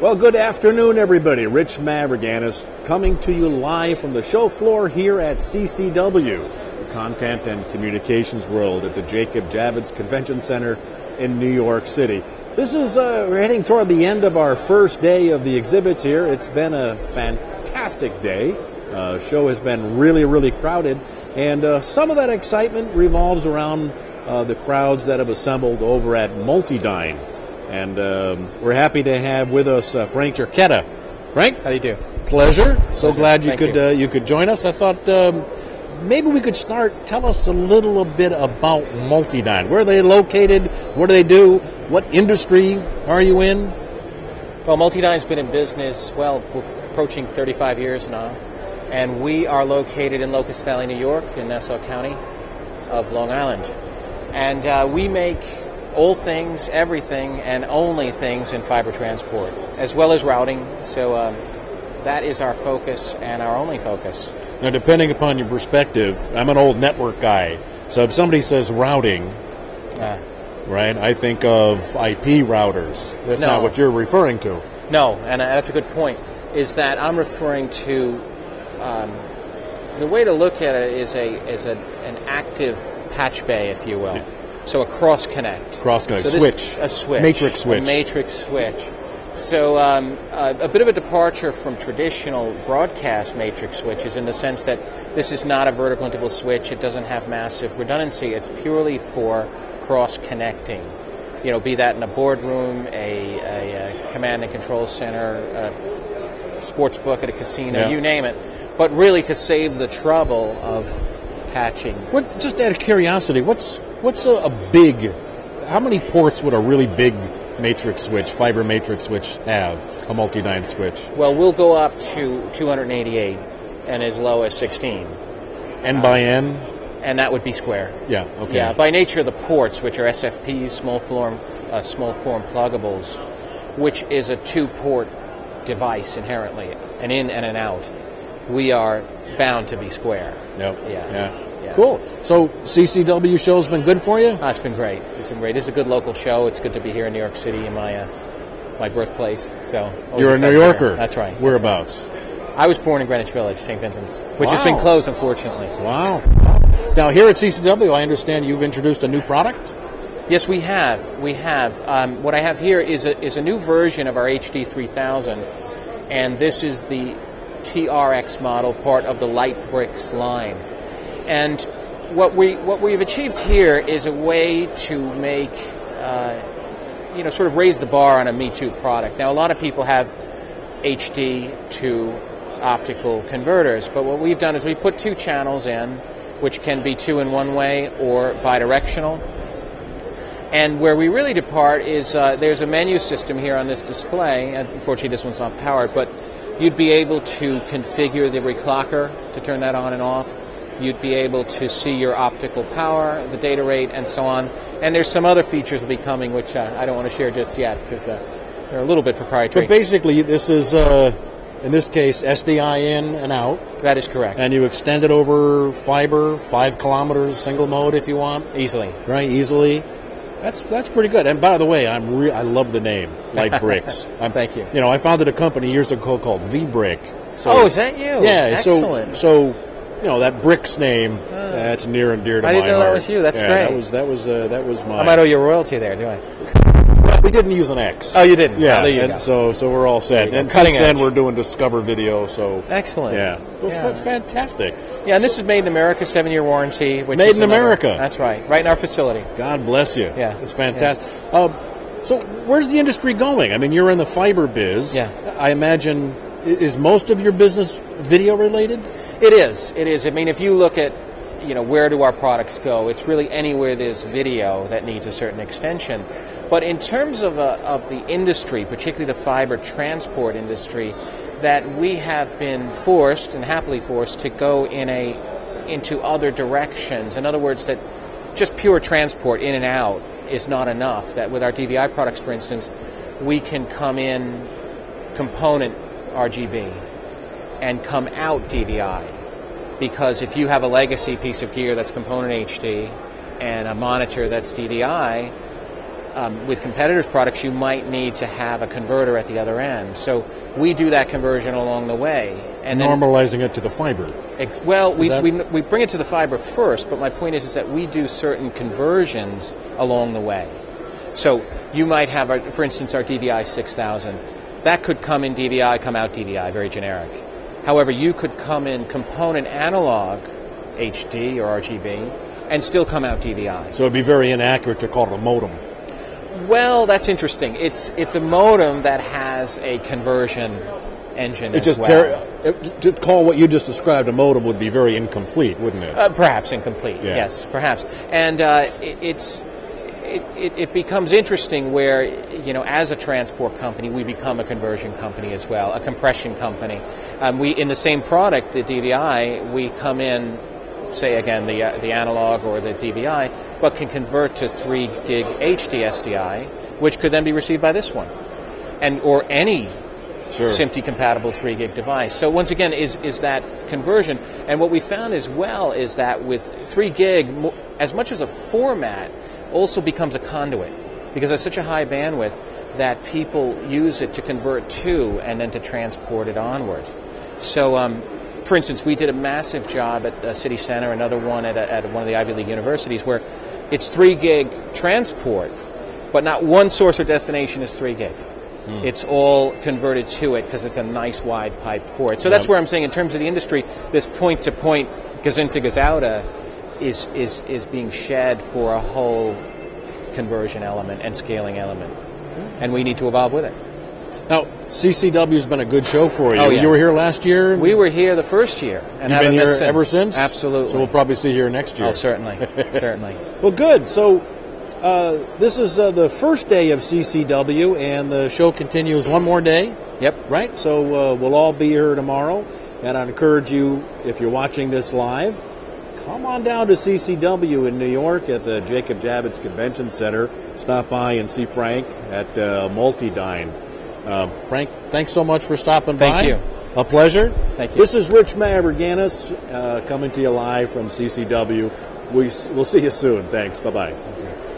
Well, good afternoon, everybody. Rich Mavroganis coming to you live from the show floor here at CCW, the Content and Communications World at the Jacob Javits Convention Center in New York City. This is, we're heading toward the end of our first day of the exhibits here. It's been a fantastic day. Show has been really crowded, and some of that excitement revolves around the crowds that have assembled over at MultiDyne. And we're happy to have with us Frank Jachetta. Frank, how do you do? Pleasure. So glad you could join us. I thought maybe we could start. Tell us a little bit about MultiDyne. Where are they located? What do they do? What industry are you in? Well, MultiDyne's been in business, well, we're approaching 35 years now. And we are located in Locust Valley, New York, in Nassau County of Long Island. And we make all things, everything, and only things in fiber transport, as well as routing. So that is our focus and our only focus. Now, depending upon your perspective, I'm an old network guy. So if somebody says routing, right, I think of IP routers. That's not what you're referring to. No, and that's a good point, is that I'm referring to, the way to look at it is an active patch bay, if you will. Yeah. So a cross-connect. Cross-connect. So switch. A switch. Matrix switch. A matrix switch. So a bit of a departure from traditional broadcast matrix switches in the sense that this is not a vertical interval switch. It doesn't have massive redundancy. It's purely for cross-connecting. You know, be that in a boardroom, a command and control center, a sports book at a casino, you name it. But really to save the trouble of patching. Just out of curiosity, what's a big, how many ports would a really big matrix switch, fiber matrix switch have, a MultiDyne switch? Well, we'll go up to 288 and as low as 16. N by N? And that would be square. Yeah, okay. Yeah, by nature of the ports, which are SFPs, small form pluggables, which is a two-port device inherently, an in and an out, we are bound to be square. Yep. Yeah. Cool. So CCW show's been good for you? It's been great. It's been great. This is a good local show. It's good to be here in New York City, in my birthplace. So you're a New Yorker. That's right. Whereabouts? That's right. I was born in Greenwich Village, St. Vincent's, which has been closed, unfortunately. Wow. Now here at CCW, I understand you've introduced a new product. Yes, we have. What I have here is a new version of our HD 3000, and this is the TRX model, part of the Light Bricks line. And what we've achieved here is a way to make, sort of raise the bar on a Me Too product. Now, a lot of people have HD to optical converters, but what we've done is we put two channels in, which can be two in one way or bidirectional. And where we really depart is there's a menu system here on this display, and unfortunately this one's not powered, but you'd be able to configure the reclocker to turn that on and off. You'd be able to see your optical power, the data rate, and so on. And there's some other features that will be coming, which I don't want to share just yet because they're a little bit proprietary. But basically, this is, in this case, SDI in and out. That is correct. And you extend it over fiber, 5 kilometers, single mode if you want. Easily. Right, easily. That's pretty good. And by the way, I love the name, Light Bricks. Thank you. You know, I founded a company years ago called V-Brick. So, is that you? Yeah. Excellent. So you know, that Bricks name, that's near and dear to my heart. I didn't know that was you. That's great. That was mine. I might owe you a royalty there, do I? Well, we didn't use an X. Oh, you didn't? Yeah, there you go. So we're all set. And since then, we're doing Discover Video, so... Excellent. Yeah. Well, fantastic. Yeah, and this is made in America, 7-year warranty. Made in America. That's right. Right in our facility. God bless you. Yeah. It's fantastic. Yeah. So where's the industry going? I mean, you're in the fiber biz. Yeah. I imagine, is most of your business video related? It is. I mean, if you look at, where do our products go, it's really anywhere there's video that needs a certain extension. But in terms of the industry, particularly the fiber transport industry, that we have been forced, and happily forced, to go into other directions. In other words, that just pure transport in and out is not enough. That with our DVI products, for instance, we can come in component RGB and come out DVI. Because if you have a legacy piece of gear that's component HD and a monitor that's DVI, with competitors' products, you might need to have a converter at the other end. So we do that conversion along the way. And normalizing it to the fiber. Well, we bring it to the fiber first, but my point is that we do certain conversions along the way. So you might have, for instance, our DVI 6000. That could come in DVI, come out DVI, very generic. However, you could come in component analog, HD or RGB, and still come out DVI. So it'd be very inaccurate to call it a modem. Well, that's interesting. It's a modem that has a conversion engine as well. To call what you just described a modem would be very incomplete, wouldn't it? Perhaps incomplete, yeah. Yes, perhaps. And it becomes interesting where, as a transport company, we become a conversion company as well, a compression company. In the same product, the DVI, we come in, say again, the analog or the DVI, but can convert to 3 gig HD SDI, which could then be received by this one, or any SMPTE compatible 3 gig device. So once again, is that conversion. And what we found as well is that with 3 gig, as much as a format, also becomes a conduit, because it's such a high bandwidth that people use it to convert to and then to transport it onward. So for instance, we did a massive job at City Center, another one at one of the Ivy League universities, where it's 3 gig transport, but not one source or destination is 3 gig. It's all converted to it because it's a nice wide pipe for it. So that's where I'm saying in terms of the industry, this point-to-point, gazin-to-gazouta is being shed for a whole conversion element and scaling element. And we need to evolve with it. Now, CCW has been a good show for you. Oh, yeah. You were here last year? We were here the first year. And you've been here ever since? Absolutely. So we'll probably see you here next year. Oh, certainly. Certainly. Well, good. So this is the first day of CCW, and the show continues one more day. Yep. Right? So we'll all be here tomorrow. And I'd encourage you, if you're watching this live, come on down to CCW in New York at the Jacob Javits Convention Center. Stop by and see Frank at MultiDyne. Frank, thanks so much for stopping by. Thank you. A pleasure. Thank you. This is Rich Mavroganis coming to you live from CCW. We'll see you soon. Thanks. Bye-bye. Thank you.